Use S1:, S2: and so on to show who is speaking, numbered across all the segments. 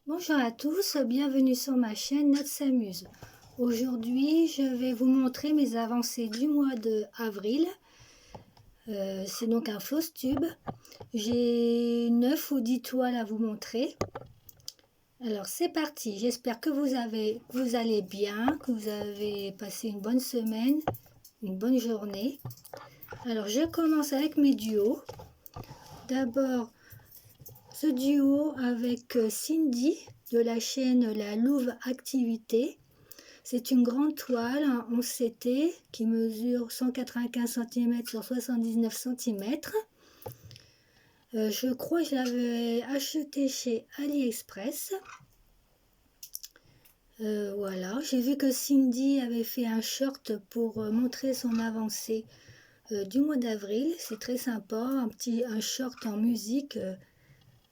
S1: Bonjour à tous, bienvenue sur ma chaîne Note s'amuse. Aujourd'hui, je vais vous montrer mes avancées du mois de avril. C'est donc un floss tube. J'ai 9 ou 10 toiles à vous montrer. Alors c'est parti, j'espère que vous allez bien, que vous avez passé une bonne semaine, une bonne journée. Alors je commence avec mes duos. D'abord, ce duo avec Cindy de la chaîne La Louve Activité. C'est une grande toile en 11 CT qui mesure 195 cm sur 79 cm. Je crois que je l'avais acheté chez AliExpress. Voilà, j'ai vu que Cindy avait fait un short pour montrer son avancée du mois d'avril. C'est très sympa, un short en musique.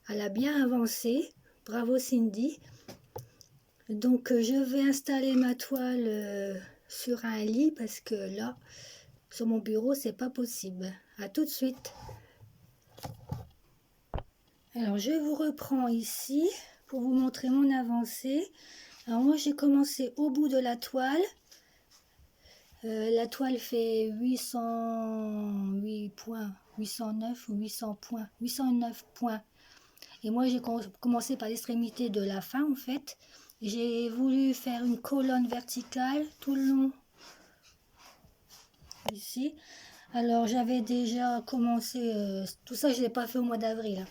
S1: Elle a bien avancé. Bravo Cindy. Donc je vais installer ma toile sur un lit parce que là, sur mon bureau, c'est pas possible. À tout de suite. Alors je vous reprends ici pour vous montrer mon avancée. Alors moi j'ai commencé au bout de la toile. La toile fait 808 points, 809 ou 800 points, 809 points. Et moi j'ai commencé par l'extrémité de la fin en fait. J'ai voulu faire une colonne verticale tout le long ici. Alors j'avais déjà commencé, tout ça je ne l'ai pas fait au mois d'avril.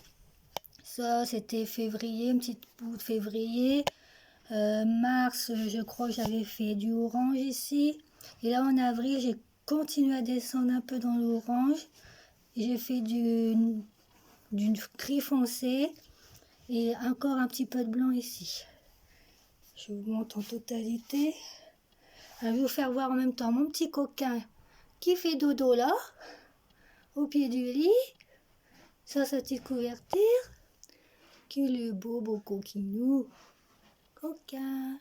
S1: Ça c'était février, une petite bout de février. Mars, je crois que j'avais fait du orange ici. Et là en avril, j'ai continué à descendre un peu dans l'orange. J'ai fait du gris foncé et encore un petit peu de blanc ici. Je vous montre en totalité. Je vais vous faire voir en même temps mon petit coquin qui fait dodo là, au pied du lit. Ça, sa petite couverture. Qu'il est beau, beau coquinou. Coquin.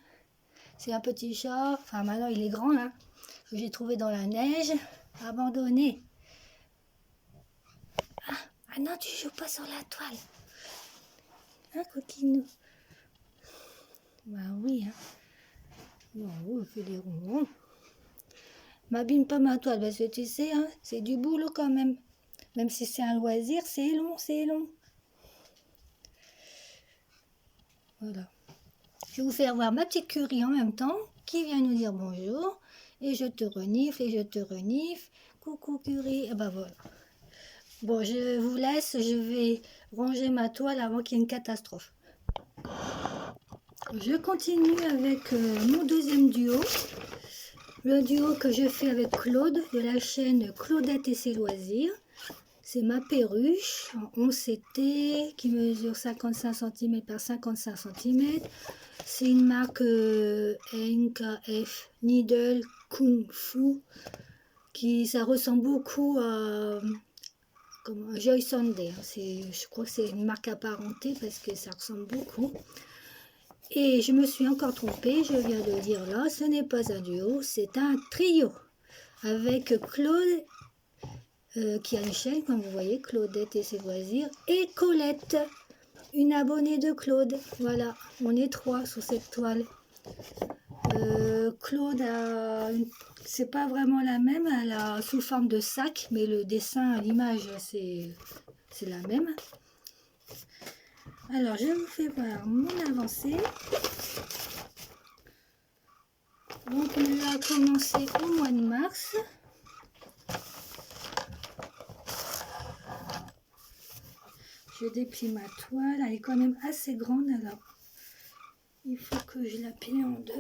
S1: C'est un petit chat. Enfin, maintenant, il est grand, là. Que j'ai trouvé dans la neige. Abandonné. Ah non, tu joues pas sur la toile. Hein, coquinou? Bah oui, hein. Bon, oui, il fait des ronrons. M'abîme pas ma toile, parce que tu sais, hein, c'est du boulot quand même. Même si c'est un loisir, c'est long, c'est long. Voilà. Je vais vous faire voir ma petite curie en même temps, qui vient nous dire bonjour. Et je te renifle, et je te renifle. Coucou curie. Et ben voilà. Bon, je vous laisse, je vais ranger ma toile avant qu'il y ait une catastrophe. Je continue avec mon deuxième duo. Le duo que je fais avec Claude de la chaîne Claudette et ses loisirs. C'est ma perruche en 11 CT qui mesure 55 cm par 55 cm. C'est une marque NKF Needle Kung Fu. Ça ressemble beaucoup à Joy Sunday. Je crois que c'est une marque apparentée parce que ça ressemble beaucoup. Et je me suis encore trompée, je viens de le dire là, ce n'est pas un duo, c'est un trio. Avec Claude qui a une chaîne, comme vous voyez, Claudette et ses loisirs, et Colette, une abonnée de Claude. Voilà, on est trois sur cette toile. Claude c'est pas vraiment la même, elle a sous forme de sac, mais le dessin, l'image, c'est la même. Alors, je vous fais voir mon avancée. Donc, on a commencé au mois de mars. Je déplie ma toile, elle est quand même assez grande, alors il faut que je la plie en deux.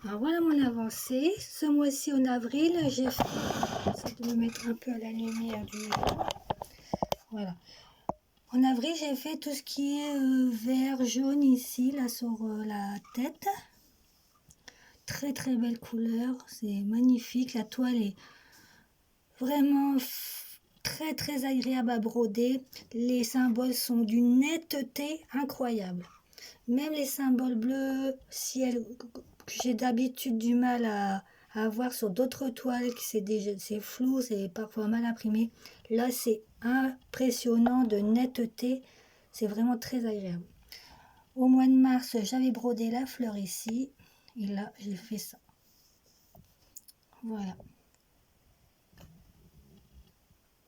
S1: Alors voilà mon avancée. Ce mois-ci en avril, j'ai fait... Ça doit me mettre un peu à la lumière du... Voilà. En avril, j'ai fait tout ce qui est vert, jaune ici, là sur la tête. Très très belle couleur, c'est magnifique. La toile est vraiment très très agréable à broder. Les symboles sont d'une netteté incroyable. Même les symboles bleus, ciel, que j'ai d'habitude du mal à voir sur d'autres toiles, c'est flou, c'est parfois mal imprimé. Là, c'est impressionnant de netteté. C'est vraiment très agréable. Au mois de mars, j'avais brodé la fleur ici. Et là, j'ai fait ça. Voilà.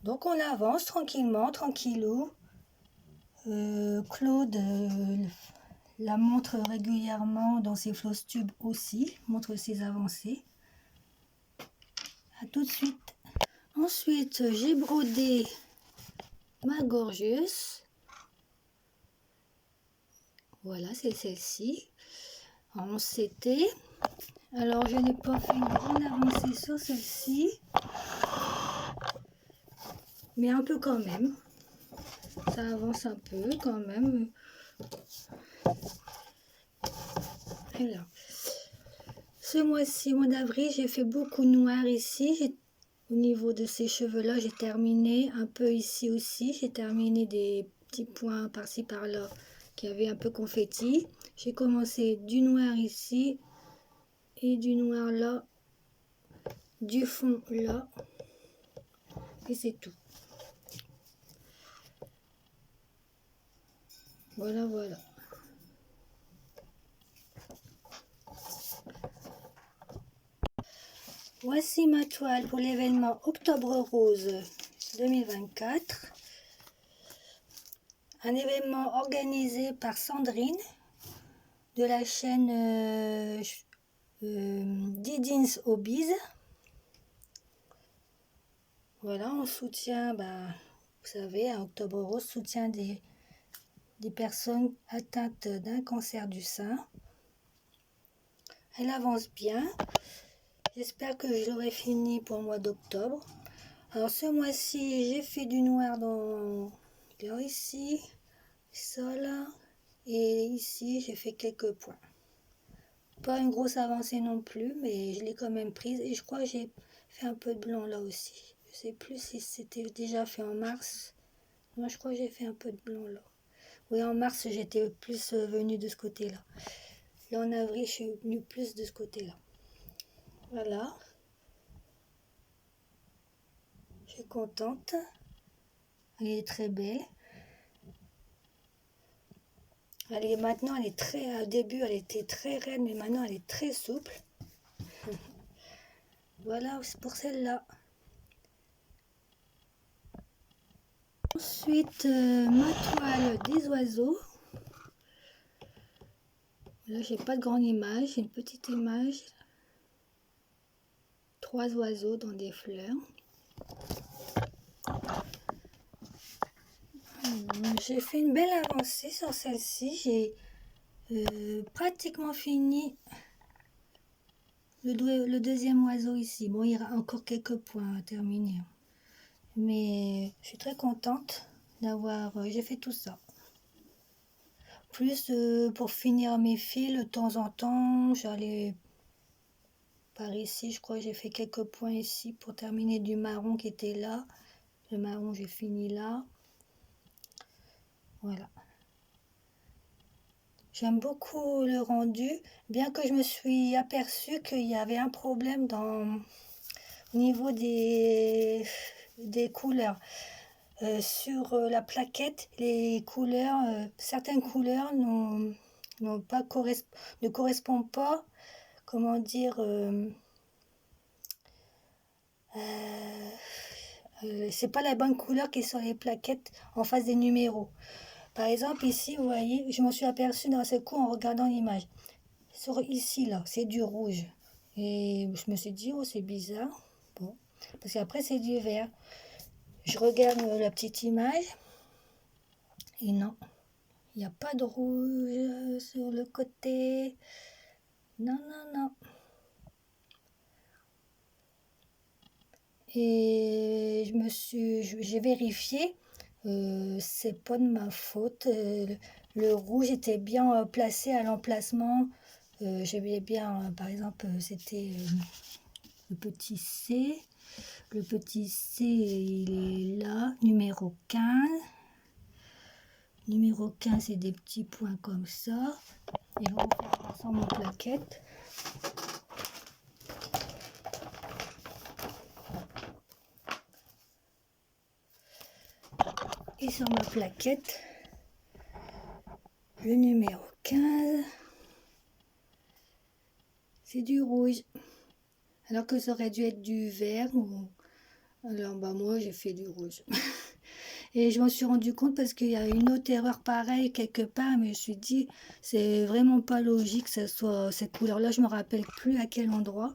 S1: Donc on avance tranquillement, tranquillou. Claude la montre régulièrement dans ses floss tubes aussi, montre ses avancées. À tout de suite. Ensuite, j'ai brodé ma gorgeuse. Voilà, c'est celle-ci. En CT. Alors, je n'ai pas fait une grande avancée sur celle-ci, mais un peu quand même. Ça avance un peu quand même. Alors, ce mois-ci, mois d'avril, j'ai fait beaucoup noir ici. Au niveau de ces cheveux-là, j'ai terminé un peu ici aussi. J'ai terminé des petits points par-ci par-là qui avaient un peu confetti. J'ai commencé du noir ici et du noir là, du fond là, et c'est tout. Voilà, voilà. Voici ma toile pour l'événement Octobre Rose 2024. Un événement organisé par Sandrine de la chaîne Didin's Hobbies. Voilà, on soutient, vous savez, Octobre Rose soutient des personnes atteintes d'un cancer du sein. Elle avance bien. J'espère que je l'aurai fini pour le mois d'octobre. Alors ce mois-ci, j'ai fait du noir dans ici, ça là, et ici, j'ai fait quelques points. Pas une grosse avancée non plus, mais je l'ai quand même prise. Et je crois que j'ai fait un peu de blanc là aussi. Je sais plus si c'était déjà fait en mars. Moi, je crois que j'ai fait un peu de blanc là. Oui, en mars, j'étais plus venue de ce côté-là. Là, en avril, je suis venue plus de ce côté-là. Voilà. Je suis contente. Elle est très belle. Maintenant, elle est très... Au début, elle était très raide, mais maintenant, elle est très souple. Voilà, c'est pour celle-là. Ensuite, ma toile des oiseaux. Là, j'ai pas de grande image, j'ai une petite image. 3 oiseaux dans des fleurs. J'ai fait une belle avancée sur celle-ci. J'ai pratiquement fini le deuxième oiseau ici. Bon, il y aura encore quelques points à terminer. Mais je suis très contente d'avoir... j'ai fait tout ça. Plus pour finir mes fils, de temps en temps, j'allais par ici. Je crois que j'ai fait quelques points ici pour terminer du marron qui était là. Le marron, j'ai fini là. Voilà. J'aime beaucoup le rendu, bien que je me suis aperçue qu'il y avait un problème au niveau des couleurs. Sur la plaquette, les couleurs, certaines couleurs ne correspondent pas, comment dire, c'est pas la bonne couleur qui est sur les plaquettes en face des numéros. Par exemple, ici, vous voyez, je m'en suis aperçue dans ce coup en regardant l'image. Ici, là, c'est du rouge. Et je me suis dit, oh, c'est bizarre. Bon, parce qu'après, c'est du vert. Je regarde la petite image. Et non, il n'y a pas de rouge sur le côté. Non, non, non. Et j'ai vérifié. C'est pas de ma faute. Le rouge était bien placé à l'emplacement. J'avais bien, par exemple, c'était le petit C. Le petit C, il est là, numéro 15. Numéro 15, c'est des petits points comme ça. Et on va faire ensemble en plaquette. Et sur ma plaquette, le numéro 15, c'est du rouge. Alors que ça aurait dû être du vert. Alors bah moi j'ai fait du rouge. Et je m'en suis rendu compte parce qu'il y a une autre erreur pareille quelque part, mais je me suis dit, c'est vraiment pas logique que ça soit cette couleur-là. Je me rappelle plus à quel endroit.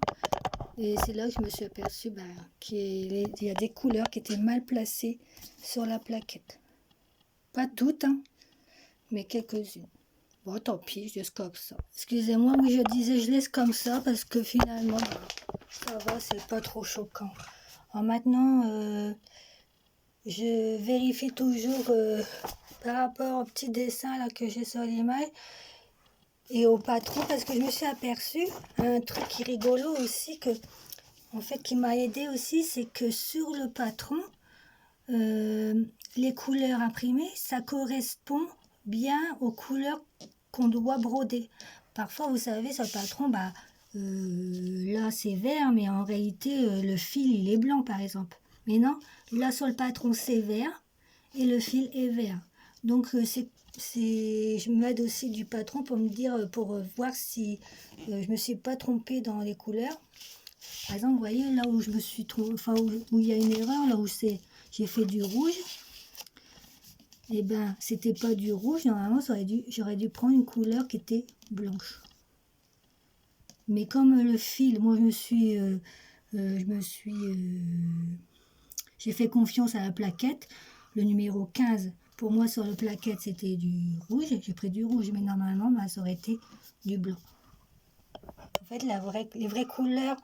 S1: Et c'est là que je me suis aperçue qu'il y a des couleurs qui étaient mal placées sur la plaquette. Pas toutes, hein, mais quelques-unes. Bon, tant pis, je laisse comme ça. Excusez-moi, oui, je disais je laisse comme ça parce que finalement, ça va, c'est pas trop choquant. Alors maintenant, je vérifie toujours par rapport au petit dessin là, que j'ai sur l'image et au patron parce que je me suis aperçue un truc qui est rigolo aussi en fait qui m'a aidé aussi, c'est que sur le patron les couleurs imprimées ça correspond bien aux couleurs qu'on doit broder. Parfois vous savez sur le patron là c'est vert mais en réalité le fil il est blanc par exemple. Mais non, là sur le patron c'est vert et le fil est vert. Donc je m'aide aussi du patron pour me dire, pour voir si je me suis pas trompée dans les couleurs. Par exemple, vous voyez là où je me suis trompée, enfin où il y a une erreur, là où j'ai fait du rouge. Et ben c'était pas du rouge, normalement j'aurais dû prendre une couleur qui était blanche. Mais comme le fil, moi j'ai fait confiance à la plaquette. Le numéro 15, pour moi sur la plaquette c'était du rouge. J'ai pris du rouge, mais normalement ça aurait été du blanc. En fait, les vraies couleurs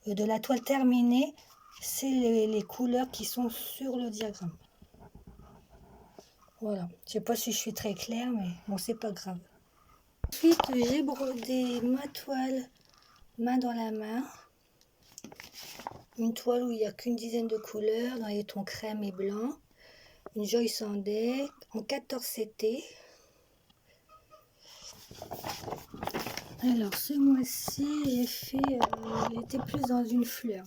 S1: de la toile terminée, c'est les couleurs qui sont sur le diagramme. Voilà, je sais pas si je suis très claire, mais bon, c'est pas grave. Ensuite, j'ai brodé ma toile main dans la main. Une toile où il n'y a qu'une dizaine de couleurs dans les tons crème et blanc. Une Joyce Sandé en 14 CT. Alors ce mois-ci, j'étais plus dans une fleur.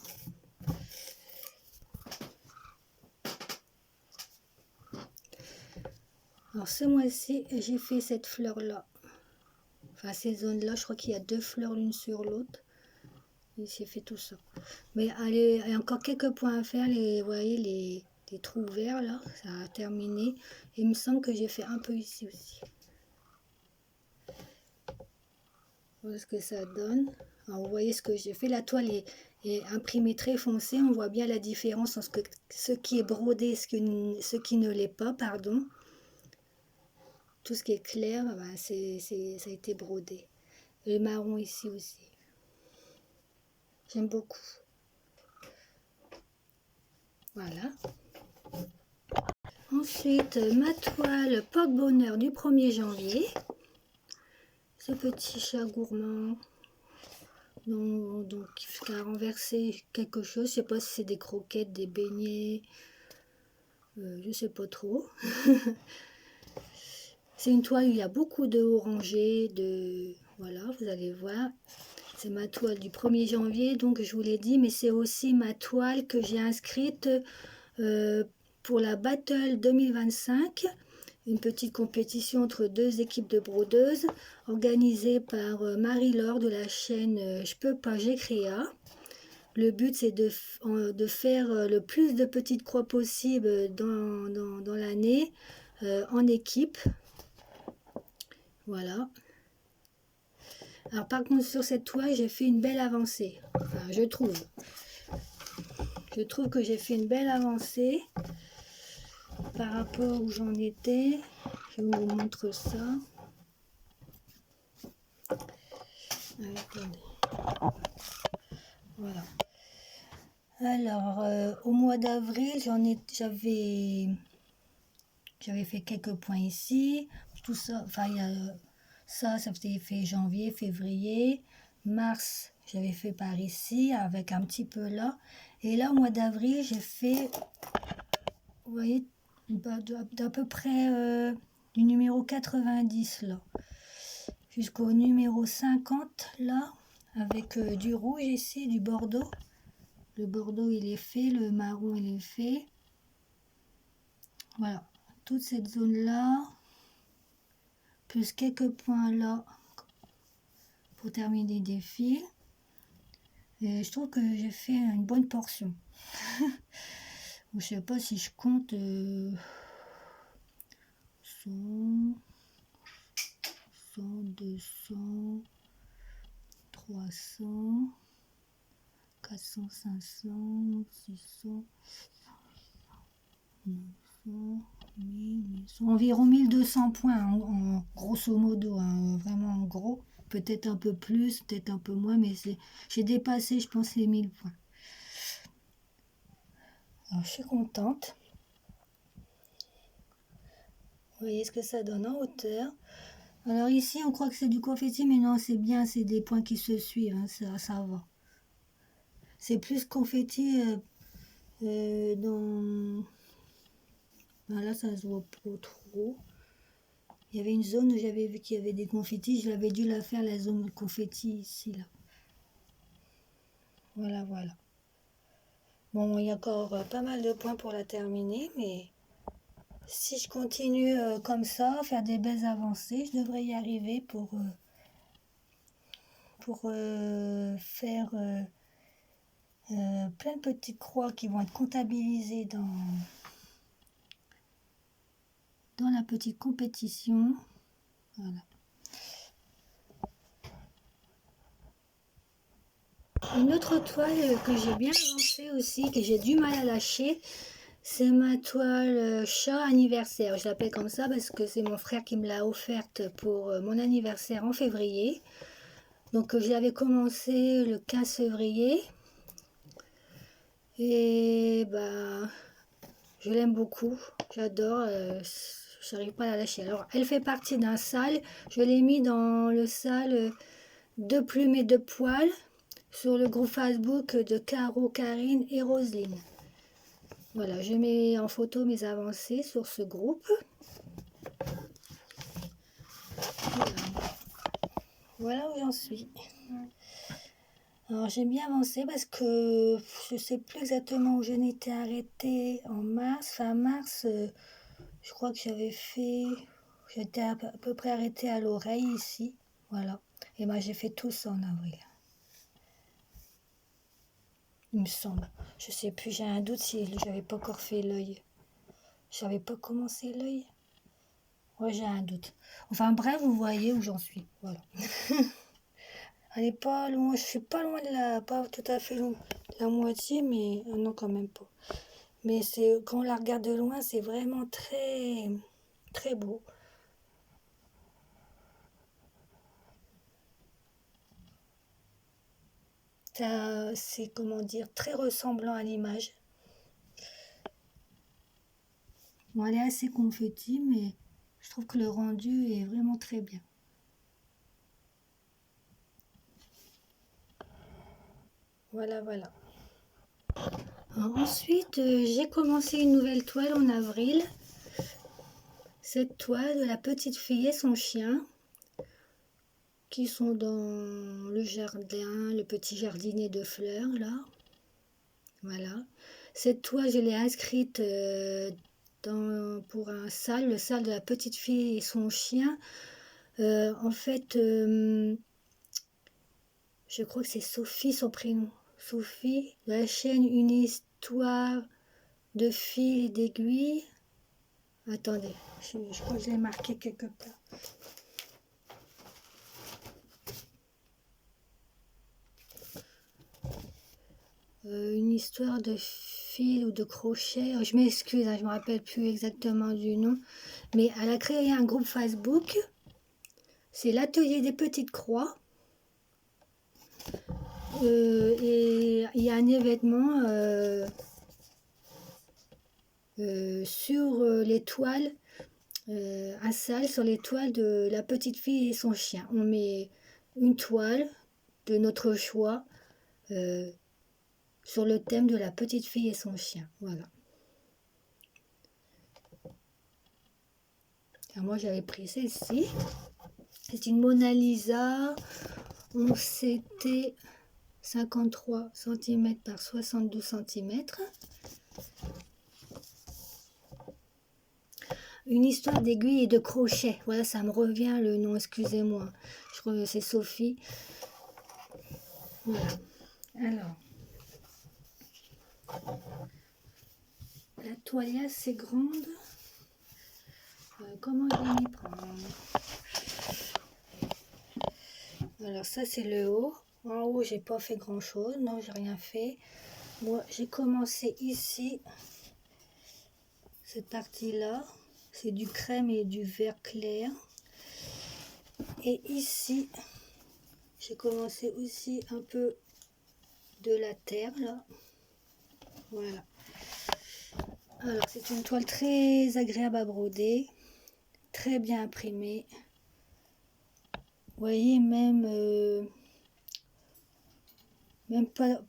S1: Alors ce mois-ci, j'ai fait cette fleur-là. Enfin ces zones-là, je crois qu'il y a 2 fleurs l'une sur l'autre. Et j'ai fait tout ça. Mais il y a encore quelques points à faire. Vous voyez les trous verts là, ça a terminé. Et il me semble que j'ai fait un peu ici aussi. Voilà ce que ça donne. Alors, vous voyez ce que j'ai fait. La toile est imprimée très foncée. On voit bien la différence entre ce qui est brodé et ce qui ne l'est pas, pardon. Tout ce qui est clair, ça a été brodé. Le marron ici aussi. J'aime beaucoup. Voilà. Ensuite, ma toile porte-bonheur du 1er janvier. Ce petit chat gourmand donc, qui a renversé quelque chose. Je ne sais pas si c'est des croquettes, des beignets. Je ne sais pas trop. C'est une toile où il y a beaucoup de orangé. Voilà, vous allez voir. C'est ma toile du 1er janvier, donc je vous l'ai dit, mais c'est aussi ma toile que j'ai inscrite pour la Battle 2025, une petite compétition entre 2 équipes de brodeuses organisée par Marie-Laure de la chaîne Je peux pas, j'ai créa. Le but c'est de faire le plus de petites croix possible dans l'année en équipe. Voilà. Alors par contre sur cette toile j'ai fait une belle avancée, enfin, je trouve que j'ai fait une belle avancée par rapport où j'en étais. Je vous montre ça. Attendez. Voilà. Alors au mois d'avril j'avais fait quelques points ici, tout ça, enfin il y a ça faisait fait janvier, février, mars, j'avais fait par ici avec un petit peu là. Et là, au mois d'avril, j'ai fait, vous voyez, d'à peu près du numéro 90 là, jusqu'au numéro 50 là, avec du rouge ici, du bordeaux. Le bordeaux, il est fait, le marron, il est fait. Voilà, toute cette zone-là, plus quelques points là, pour terminer des fils. Et je trouve que j'ai fait une bonne portion. Je sais pas si je compte 100, 200, 300, 400, 500, 600, 900, 1000, 1100, environ 1200 points en grosso modo, hein, vraiment en gros. Peut-être un peu plus, peut-être un peu moins, mais j'ai dépassé, je pense, les 1000 points. Alors, je suis contente. Vous voyez ce que ça donne en hauteur. Alors ici, on croit que c'est du confetti, mais non, c'est bien, c'est des points qui se suivent, hein, ça va. C'est plus confetti dans... Ben là, ça se voit pas trop. Il y avait une zone où j'avais vu qu'il y avait des confettis, je l'avais dû la faire, la zone confetti, ici, là. Voilà, voilà. Bon, il y a encore pas mal de points pour la terminer, mais si je continue comme ça, faire des belles avancées, je devrais y arriver pour faire plein de petites croix qui vont être comptabilisées dans la petite compétition. Voilà. Une autre toile que j'ai bien avancée aussi, que j'ai du mal à lâcher, c'est ma toile chat anniversaire. Je l'appelle comme ça parce que c'est mon frère qui me l'a offerte pour mon anniversaire en février. Donc je l'avais commencé le 15 février. Et bah, je l'aime beaucoup, j'adore, je n'arrive pas à la lâcher. Alors elle fait partie d'un salle, je l'ai mis dans le salle de plumes et de poils sur le groupe Facebook de Caro, Karine et Roselyne. Voilà, je mets en photo mes avancées sur ce groupe. Voilà où j'en suis. Alors j'ai bien avancé parce que je ne sais plus exactement où je n'étais arrêtée en mars. Fin mars, je crois que j'étais à peu près arrêtée à l'oreille ici. Voilà. Et moi j'ai fait tout ça en avril. Il me semble. Je sais plus, j'ai un doute si j'avais pas encore fait l'œil. J'avais pas commencé l'œil. Ouais, j'ai un doute. Enfin bref, vous voyez où j'en suis. Voilà. Elle est pas loin, je suis pas loin de pas tout à fait loin, la moitié, mais non quand même pas. Mais c'est quand on la regarde de loin, c'est vraiment très très beau. C'est comment dire, très ressemblant à l'image. Bon, elle est assez confetti, mais je trouve que le rendu est vraiment très bien. Voilà, voilà. Alors, ensuite, j'ai commencé une nouvelle toile en avril. Cette toile de la petite fille et son chien qui sont dans le jardin, le petit jardinet de fleurs là. Voilà. Cette toile, je l'ai inscrite pour un salle, le salle de la petite fille et son chien. En fait, je crois que c'est Sophie son prénom. Sophie, la chaîne Une histoire de fil et d'aiguille. Attendez, je crois que je l'ai marqué quelque part. Une histoire de fil ou de crochet. Je m'excuse, hein, je ne me rappelle plus exactement du nom. Mais elle a créé un groupe Facebook. C'est l'atelier des petites croix. Et il y a un événement sur les toiles, un salle sur les toiles de la petite fille et son chien. On met une toile de notre choix sur le thème de la petite fille et son chien. Voilà. Alors moi j'avais pris celle-ci. C'est une Mona Lisa. C'était 53 cm par 72 cm. Une histoire d'aiguille et de crochet. Voilà, ça me revient le nom, excusez-moi. Je crois que c'est Sophie. Voilà. Alors, la toile est assez grande. Comment je vais m'y prendre? Alors ça c'est le haut. En haut j'ai pas fait grand chose, non j'ai rien fait. Moi j'ai commencé ici, cette partie là, c'est du crème et du vert clair. Et ici j'ai commencé aussi un peu de la terre là. Voilà. Alors c'est une toile très agréable à broder, très bien imprimée. Vous voyez même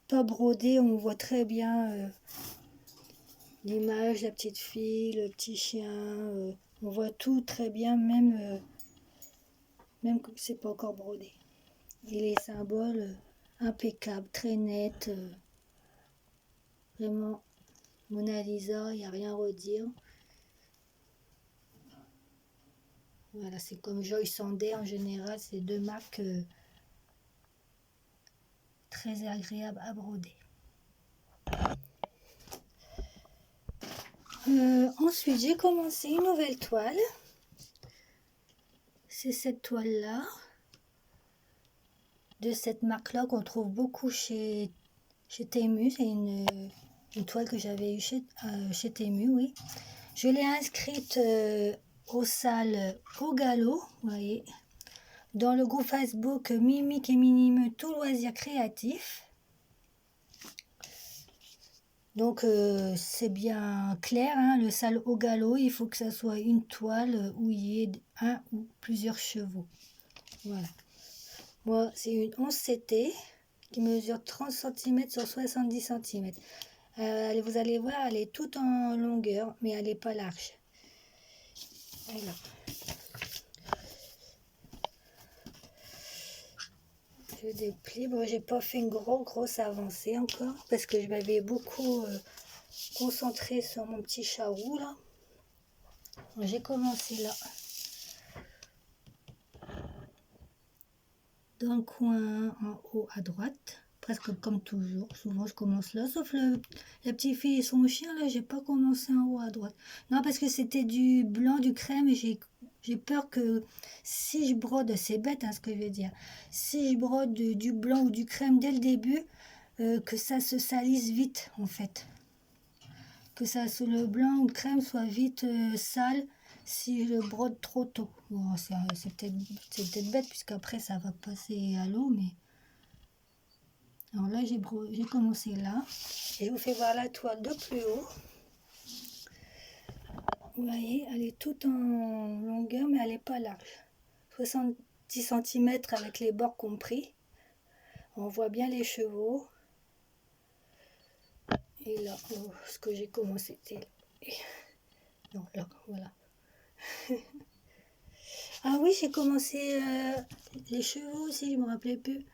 S1: pas brodé, on voit très bien l'image, la petite fille, le petit chien, on voit tout très bien, même que c'est pas encore brodé. Et les symboles impeccables, très nets, vraiment Mona Lisa, il n'y a rien à redire. Voilà, c'est comme Joyce Sander en général, c'est deux marques très agréables à broder. Ensuite, j'ai commencé une nouvelle toile. C'est cette toile-là, de cette marque-là qu'on trouve beaucoup chez Temu. C'est une toile que j'avais eue chez Temu, oui. Je l'ai inscrite aux salles au galop, vous voyez, dans le groupe Facebook Mimique et Minime Tout Loisir Créatif. Donc c'est bien clair, hein, le salle au galop, il faut que ça soit une toile où il y ait un ou plusieurs chevaux. Voilà. Moi, c'est une 11 CT qui mesure 30 cm sur 70 cm. Vous allez voir, elle est toute en longueur, mais elle n'est pas large. Voilà. Je déplie. Bon, j'ai pas fait une grosse avancée encore parce que je m'avais beaucoup concentré sur mon petit charroux là. J'ai commencé là. Dans le coin en haut à droite, presque comme toujours. Souvent je commence là, sauf la petite fille et son chien là, j'ai pas commencé en haut à droite. Non, parce que c'était du blanc, du crème, et j'ai peur que si je brode, c'est bête hein, ce que je veux dire, si je brode du blanc ou du crème dès le début, que ça se salisse vite en fait. Que le blanc ou le crème soit vite sale si je brode trop tôt. Bon, c'est peut-être bête puisqu'après ça va passer à l'eau, mais... Alors là j'ai commencé là. Et je vous fais voir la toile de plus haut. Vous voyez, elle est toute en longueur mais elle n'est pas large. 70 cm avec les bords compris. On voit bien les chevaux. Et là, oh, ce que j'ai commencé, c'était... Non, là, voilà. Ah oui, j'ai commencé les chevaux aussi, je me rappelais plus.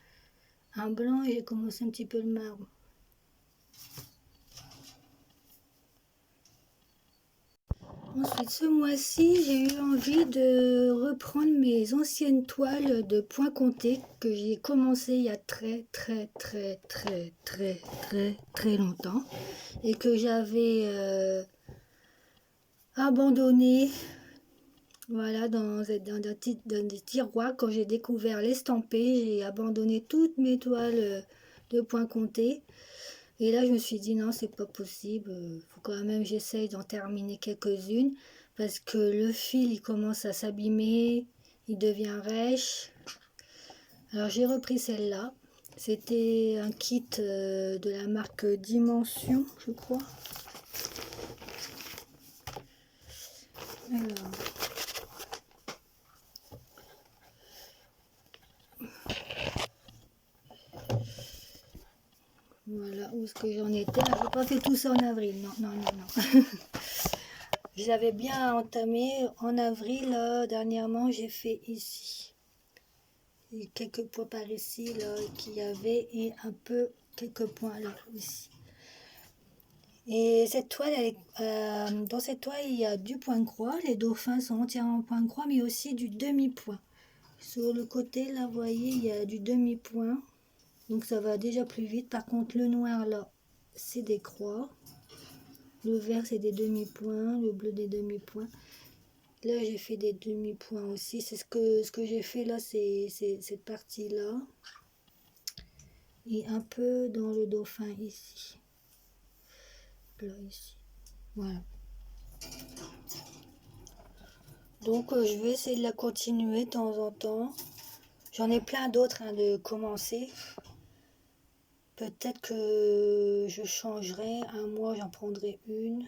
S1: Un blanc et j'ai commencé un petit peu le marbre. Ensuite, ce mois-ci, j'ai eu envie de reprendre mes anciennes toiles de point compté que j'ai commencé il y a très longtemps et que j'avais abandonné. Voilà, dans des tiroirs, quand j'ai découvert l'estampé, j'ai abandonné toutes mes toiles de point compté. Et là, je me suis dit, non, c'est pas possible. Faut quand même que j'essaye d'en terminer quelques-unes. Parce que le fil, il commence à s'abîmer, il devient rêche. Alors, j'ai repris celle-là. C'était un kit de la marque Dimension, je crois. Alors... Voilà, où est-ce que j'en étais? Je n'ai pas fait tout ça en avril, non. J'avais bien entamé en avril, dernièrement, j'ai fait ici. Et quelques points par ici, là, qu'il y avait, et un peu quelques points là aussi. Et cette toile, dans cette toile, il y a du point croix. Les dauphins sont entièrement en point croix, mais aussi du demi-point. Sur le côté, là, vous voyez, il y a du demi-point. Donc ça va déjà plus vite. Par contre, le noir, là, c'est des croix. Le vert, c'est des demi-points. Le bleu, des demi-points. Là, j'ai fait des demi-points aussi. C'est ce que j'ai fait là, c'est cette partie-là. Et un peu dans le dauphin ici. Là, ici. Voilà. Donc, je vais essayer de la continuer de temps en temps. J'en ai plein d'autres de commencer. Peut-être que je changerai. Un mois, j'en prendrai une.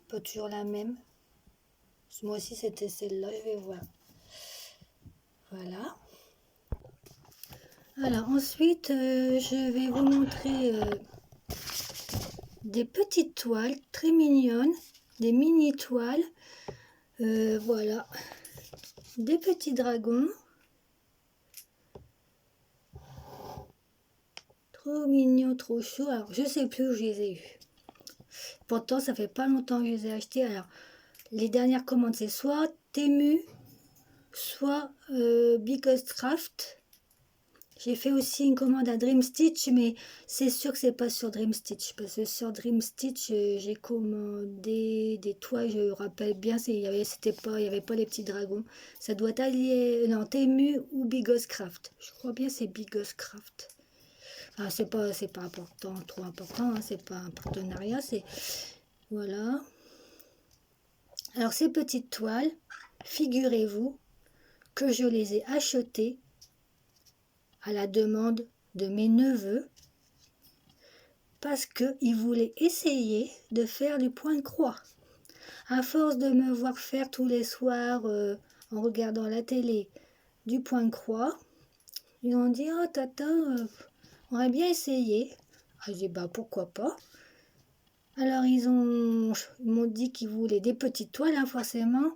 S1: Pas toujours la même. Ce mois-ci, c'était celle-là. Je vais voir. Voilà. Alors, ensuite, je vais vous montrer des petites toiles très mignonnes. Des mini-toiles. Voilà. Des petits dragons. Trop mignon, trop chaud. Alors, je sais plus où je les ai eus. Pourtant, ça fait pas longtemps que je les ai achetés. Alors, les dernières commandes, c'est soit Temu, soit Biggest Craft. J'ai fait aussi une commande à Dream Stitch, mais c'est sûr que c'est pas sur Dream Stitch. Parce que sur Dream Stitch, j'ai commandé des toiles, je me rappelle bien, il y avait pas les petits dragons. Ça doit être non, Temu ou Biggest Craft. Je crois bien c'est Biggest Craft. Ah, c'est pas important, trop important, hein, c'est pas un partenariat, c'est... Voilà. Alors ces petites toiles, figurez-vous que je les ai achetées à la demande de mes neveux parce qu'ils voulaient essayer de faire du point de croix. À force de me voir faire tous les soirs en regardant la télé du point de croix, ils ont dit « Oh tata, on aurait bien essayé ». J'ai dit « Bah pourquoi pas ». Alors ils m'ont dit qu'ils voulaient des petites toiles, hein, forcément,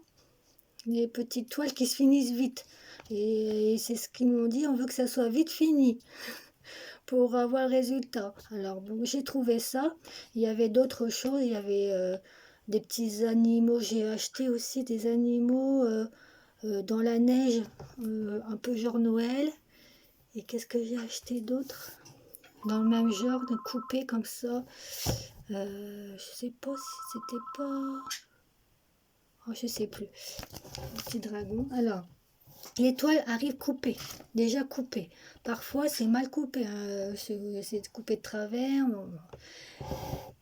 S1: des petites toiles qui se finissent vite. Et c'est ce qu'ils m'ont dit, on veut que ça soit vite fini pour avoir le résultat. Alors bon, j'ai trouvé ça. Il y avait d'autres choses, il y avait des petits animaux. J'ai acheté aussi des animaux dans la neige, un peu genre Noël. Et qu'est-ce que j'ai acheté d'autre? Dans le même genre, de coupé comme ça. Je sais pas si c'était pas... Oh, je sais plus. Petit dragon. Alors, les toiles arrivent coupées, déjà coupées. Parfois, c'est mal coupé, hein, c'est coupé de travers.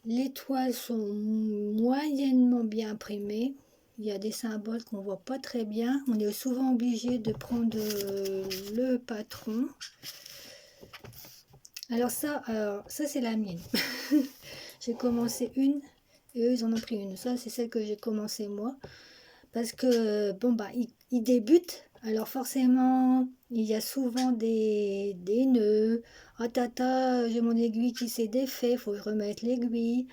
S1: Les toiles sont moyennement bien imprimées. Il y a des symboles qu'on voit pas très bien. On est souvent obligé de prendre le patron. Alors ça c'est la mienne. J'ai commencé une et eux ils en ont pris une. Ça c'est celle que j'ai commencé moi. Parce que bon bah ils débutent. Alors forcément il y a souvent des nœuds. Ah tata, j'ai mon aiguille qui s'est défait, faut que je remette l'aiguille.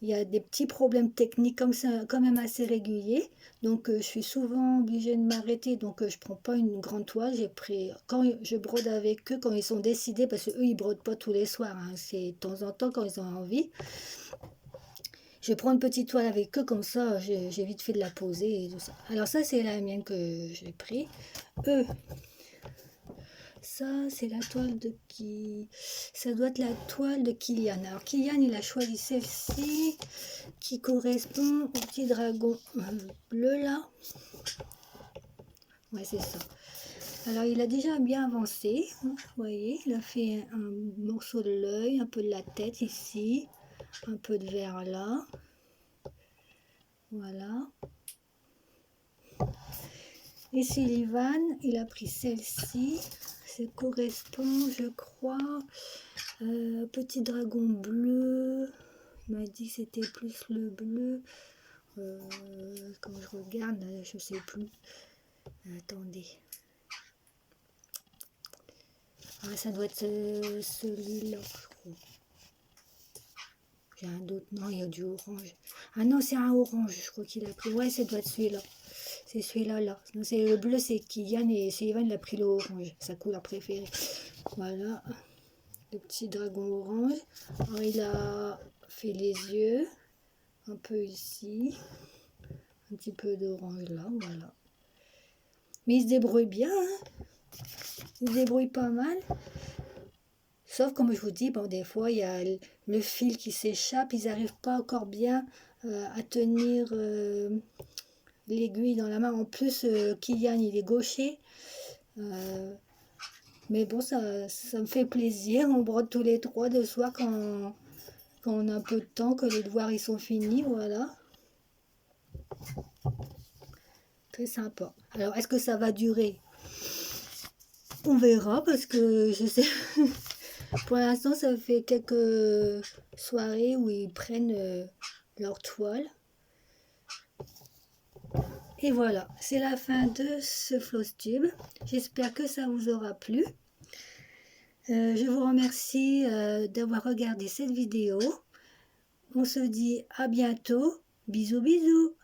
S1: Il y a des petits problèmes techniques comme ça, quand même assez réguliers. Donc je suis souvent obligée de m'arrêter. Donc je prends pas une grande toile. J'ai pris quand je brode avec eux, quand ils sont décidés, parce que eux ils brodent pas tous les soirs. Hein, c'est de temps en temps quand ils ont envie. Je prends une petite toile avec eux, comme ça j'ai vite fait de la poser et tout ça. Alors ça c'est la mienne que j'ai pris. Eux, ça c'est la toile de qui? Ça doit être la toile de Kylian. Alors Kylian il a choisi celle-ci qui correspond au petit dragon bleu là. Ouais c'est ça. Alors il a déjà bien avancé. Hein, vous voyez, il a fait un morceau de l'œil, un peu de la tête ici, un peu de vert là. Voilà. Et Sullivan, il a pris celle-ci. Ça correspond, je crois, petit dragon bleu. Il m'a dit que c'était plus le bleu. Quand je regarde, je ne sais plus. Attendez. Ah, ça doit être celui-là, je crois. J'ai un d'autre. Non, il y a du orange. Ah non, c'est un orange, je crois qu'il a pris. Ouais, ça doit être celui-là. C'est celui-là, là. Non, c'est le bleu, c'est Kylian et Sullivan, il a pris le orange. Sa couleur préférée. Voilà. le petit dragon orange. Alors, il a fait les yeux, un peu ici, un petit peu d'orange là, voilà. Mais il se débrouille bien, hein. Il se débrouille pas mal. Sauf, comme je vous dis, bon, des fois, il y a le fil qui s'échappe. Ils n'arrivent pas encore bien à tenir l'aiguille dans la main. En plus, Kylian, il est gaucher. Mais bon, ça me fait plaisir. On brode tous les trois de soir quand on a un peu de temps, que les devoirs ils sont finis. Voilà. Très sympa. Alors, est-ce que ça va durer? On verra parce que je sais. Pour l'instant, ça fait quelques soirées où ils prennent leur toile. Et voilà, c'est la fin de ce floss tube. J'espère que ça vous aura plu. Je vous remercie d'avoir regardé cette vidéo. On se dit à bientôt. Bisous bisous.